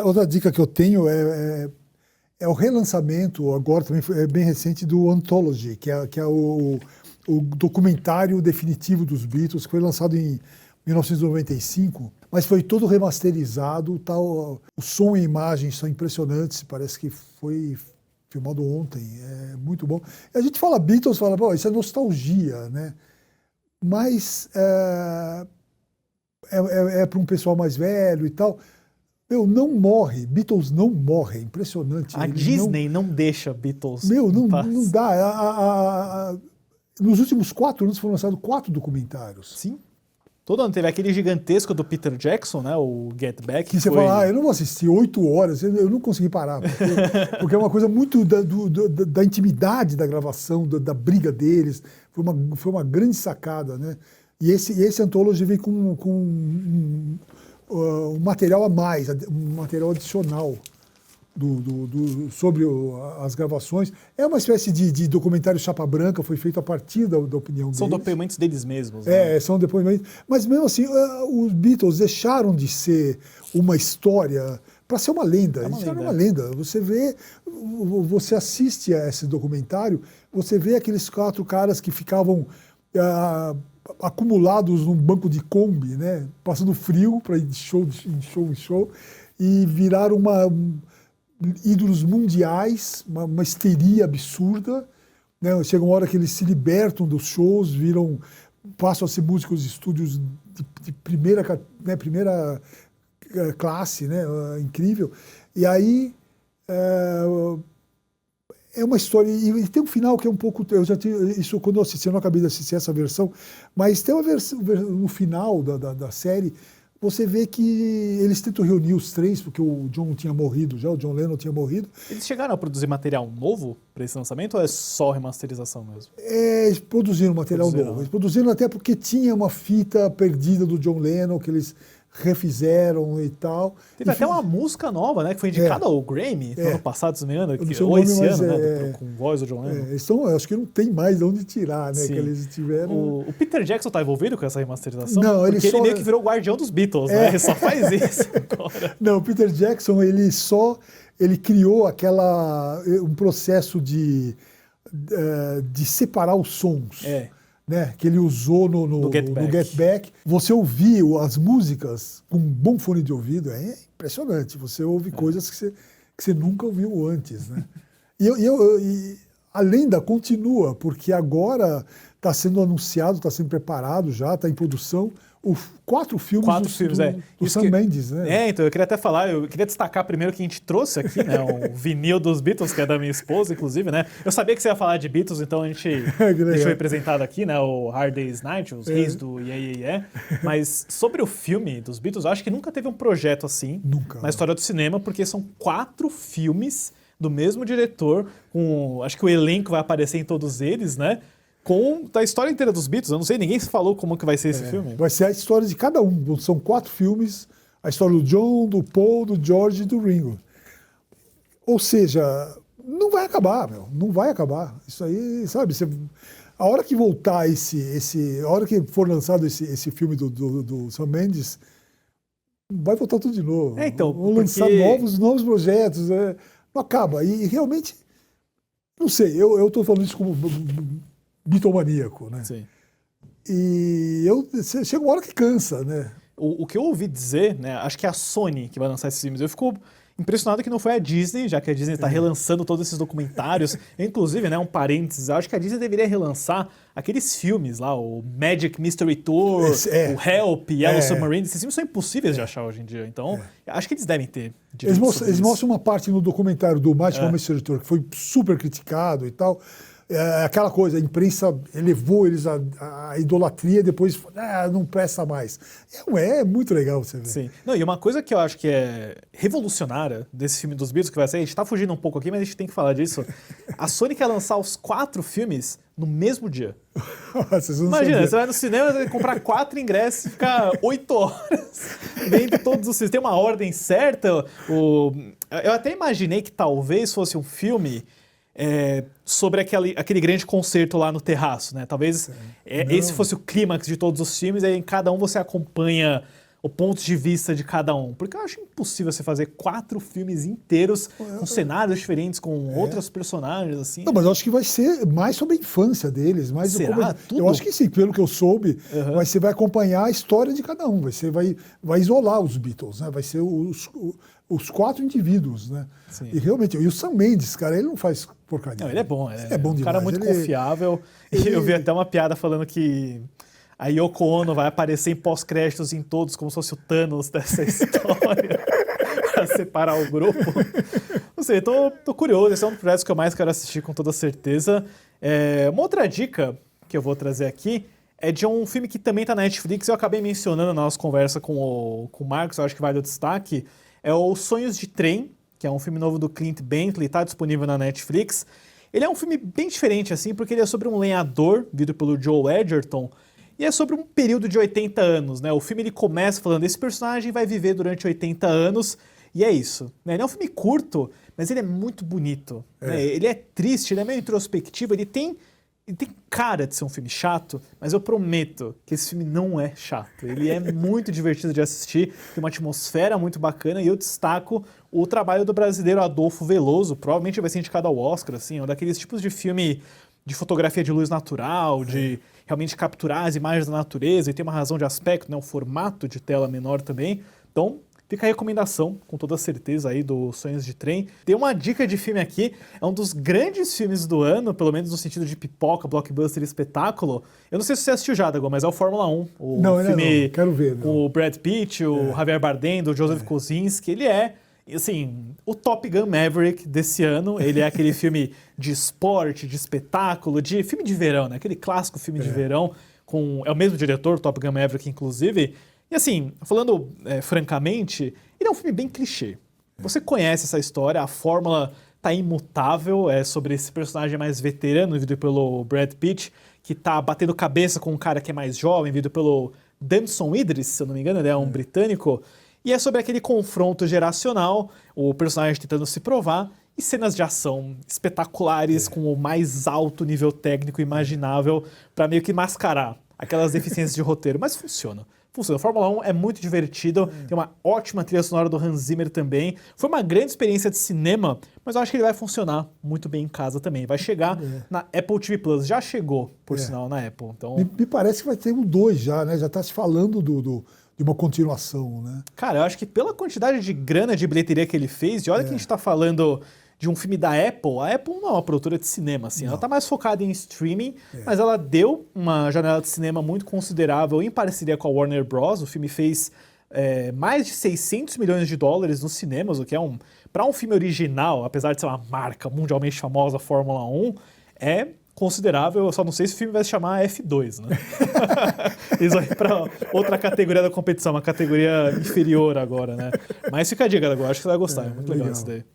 outra dica que eu tenho é o relançamento, agora também é bem recente, do Anthology, que é o documentário definitivo dos Beatles, que foi lançado em 1995, mas foi todo remasterizado, tal. O som e a imagem são impressionantes, parece que foi filmado ontem, é muito bom. E a gente fala Beatles, fala, pô, isso é nostalgia, né? Mas para um pessoal mais velho e tal. Não morre, Beatles não morre, é impressionante. A Disney não deixa Beatles não paz. dá. Nos últimos 4 anos foram lançados 4 documentários. Sim. Todo ano teve aquele gigantesco do Peter Jackson, né? O Get Back. Que você fala, eu não vou assistir 8 horas, eu não consegui parar. Porque é uma coisa muito da intimidade da gravação, da briga deles. Foi uma grande sacada, né? E esse Anthology vem com um material a mais, um material adicional sobre as gravações. É uma espécie de documentário chapa branca, foi feito a partir da opinião deles. São depoimentos deles mesmos. Né? São depoimentos. Mas mesmo assim, os Beatles deixaram de ser uma história para ser uma lenda. Eles eram uma lenda. Você assiste a esse documentário, você vê aqueles 4 caras que ficavam acumulados num banco de Kombi, né? Passando frio para ir de show em show, e viraram ídolos mundiais, uma histeria absurda, né? Chega uma hora que eles se libertam dos shows, passam a ser músicos de estúdios de primeira classe, né? Incrível. E aí é uma história, e tem um final que é um pouco, isso quando eu assisti, eu não acabei de assistir essa versão, mas tem uma versão, no final da série, você vê que eles tentam reunir os 3, porque o John tinha morrido já, o John Lennon tinha morrido. Eles chegaram a produzir material novo para esse lançamento ou é só remasterização mesmo? Eles produziram material novo. Eles produziram até porque tinha uma fita perdida do John Lennon que eles refizeram e tal. Teve até uma música nova, né? Que foi indicada ao Grammy no ano passado, se não me engano, ou nome, esse ano, né? Com voz do John Lennon. Acho que não tem mais de onde tirar, né? Que eles tiveram. O Peter Jackson tá envolvido com essa remasterização? Não, porque ele meio que virou o guardião dos Beatles, né? Ele só faz isso agora. Não, o Peter Jackson, ele criou um processo de separar os sons. Né, que ele usou no Get Back. Você ouvir as músicas com um bom fone de ouvido é impressionante. Você ouve coisas que você nunca ouviu antes. Né? E a lenda continua, porque agora está sendo anunciado, está sendo preparado já, está em produção, 4 filmes do Sam Mendes. Né? Então eu queria até falar, eu queria destacar primeiro que a gente trouxe aqui, né, o vinil dos Beatles, que é da minha esposa, inclusive, né? Eu sabia que você ia falar de Beatles, então a gente deixou representado aqui, né, o Hard Day's Night, os reis do Yeah, Yeah, Yeah. Mas sobre o filme dos Beatles, eu acho que nunca teve um projeto assim na história do cinema, porque são 4 filmes do mesmo diretor, acho que o elenco vai aparecer em todos eles, né? Com a história inteira dos Beatles. Eu não sei, ninguém falou como que vai ser esse filme. Vai ser a história de cada um. São 4 filmes, a história do John, do Paul, do George e do Ringo. Ou seja, não vai acabar, não vai acabar. Isso aí, sabe, a hora que voltar a hora que for lançado esse filme do Sam Mendes, vai voltar tudo de novo. Vão lançar novos projetos. Não acaba. E realmente, não sei, eu estou falando isso como bitomaníaco, né? Sim. E chega uma hora que cansa, né? O que eu ouvi dizer, né? Acho que é a Sony que vai lançar esses filmes. Eu fico impressionado que não foi a Disney, já que a Disney está relançando todos esses documentários. Inclusive, né, um parênteses, acho que a Disney deveria relançar aqueles filmes lá, o Magic Mystery Tour, o Help, Yellow Submarine. Esses filmes são impossíveis de achar hoje em dia. Então, acho que eles devem ter direito. Eles mostram uma parte no documentário do Magic Mystery Tour que foi super criticado e tal. Aquela coisa, a imprensa elevou eles à idolatria e depois não presta mais. É muito legal você ver. Sim. Não, e uma coisa que eu acho que é revolucionária desse filme dos Beatles que vai sair, a gente tá fugindo um pouco aqui, mas a gente tem que falar disso. A Sony quer lançar os 4 filmes no mesmo dia. Imagina, você vai no cinema, você vai comprar 4 ingressos e ficar 8 horas vendo todos os filmes. Tem uma ordem certa. Eu até imaginei que talvez fosse um filme sobre aquele grande concerto lá no terraço, né? Talvez esse fosse o clímax de todos os filmes, aí em cada um você acompanha o ponto de vista de cada um. Porque eu acho impossível você fazer 4 filmes inteiros com cenários diferentes, com outros personagens, assim. Não, mas eu acho que vai ser mais sobre a infância deles. Mais Será? Tudo? Eu acho que sim, pelo que eu soube, você vai acompanhar a história de cada um. Você vai isolar os Beatles, né? Vai ser os 4 indivíduos, né? Sim. E realmente, e o Sam Mendes, cara, ele não faz porcaria. Não, ele é bom. É bom demais. Um cara muito confiável. E eu vi até uma piada falando que a Yoko Ono vai aparecer em pós-créditos em todos, como se fosse o Thanos dessa história, para separar o grupo. Não sei, tô curioso. Esse é um dos projetos que eu mais quero assistir, com toda certeza. Uma outra dica que eu vou trazer aqui é de um filme que também tá na Netflix. Eu acabei mencionando na nossa conversa com o Marcos, eu acho que vale o destaque. É o Sonhos de Trem, que é um filme novo do Clint Bentley, tá disponível na Netflix. Ele é um filme bem diferente, assim, porque ele é sobre um lenhador, vivido pelo Joel Edgerton, e é sobre um período de 80 anos, né? O filme ele começa falando, esse personagem vai viver durante 80 anos, e é isso. Né? Ele é um filme curto, mas ele é muito bonito. Né? Ele é triste, ele é meio introspectivo, ele tem cara de ser um filme chato, mas eu prometo que esse filme não é chato. Ele é muito divertido de assistir, tem uma atmosfera muito bacana, e eu destaco o trabalho do brasileiro Adolfo Veloso, provavelmente vai ser indicado ao Oscar, assim, é um daqueles tipos de filme de fotografia de luz natural, de realmente capturar as imagens da natureza, e tem uma razão de aspecto, né, um formato de tela menor também. Então, fica a recomendação, com toda certeza, aí do Sonhos de Trem. Tem uma dica de filme aqui, é um dos grandes filmes do ano, pelo menos no sentido de pipoca, blockbuster e espetáculo. Eu não sei se você assistiu já, Dagon, mas é o Fórmula 1. O filme não. Quero ver. O Brad Pitt, o Javier Bardem, do Joseph Kosinski, ele é, assim, o Top Gun Maverick desse ano. Ele é aquele filme de esporte, de espetáculo, de filme de verão, né? Aquele clássico filme de verão, é o mesmo diretor, Top Gun Maverick, inclusive. E assim, falando francamente, ele é um filme bem clichê. Você conhece essa história, a fórmula tá imutável, é sobre esse personagem mais veterano, vivido pelo Brad Pitt, que tá batendo cabeça com um cara que é mais jovem, vivido pelo Damson Idris, se eu não me engano, ele é um britânico. E é sobre aquele confronto geracional, o personagem tentando se provar, e cenas de ação espetaculares com o mais alto nível técnico imaginável para meio que mascarar aquelas deficiências de roteiro. Mas funciona. A Fórmula 1 é muito divertido, tem uma ótima trilha sonora do Hans Zimmer também. Foi uma grande experiência de cinema, mas eu acho que ele vai funcionar muito bem em casa também. Vai chegar na Apple TV Plus, já chegou, por sinal, na Apple. Então... Me parece que vai ter um 2 já, né? Já está se falando de uma continuação, né? Cara, eu acho que pela quantidade de grana de bilheteria que ele fez, e olha que a gente está falando de um filme da Apple, a Apple não é uma produtora de cinema, assim, ela está mais focada em streaming, mas ela deu uma janela de cinema muito considerável em parceria com a Warner Bros. O filme fez mais de 600 milhões de dólares nos cinemas, o que é para um filme original, apesar de ser uma marca mundialmente famosa, Fórmula 1, é considerável. Eu só não sei se o filme vai se chamar F2, né? Eles vão ir para outra categoria da competição, uma categoria inferior agora, né? Mas fica a dica, eu acho que você vai gostar, é muito legal isso daí.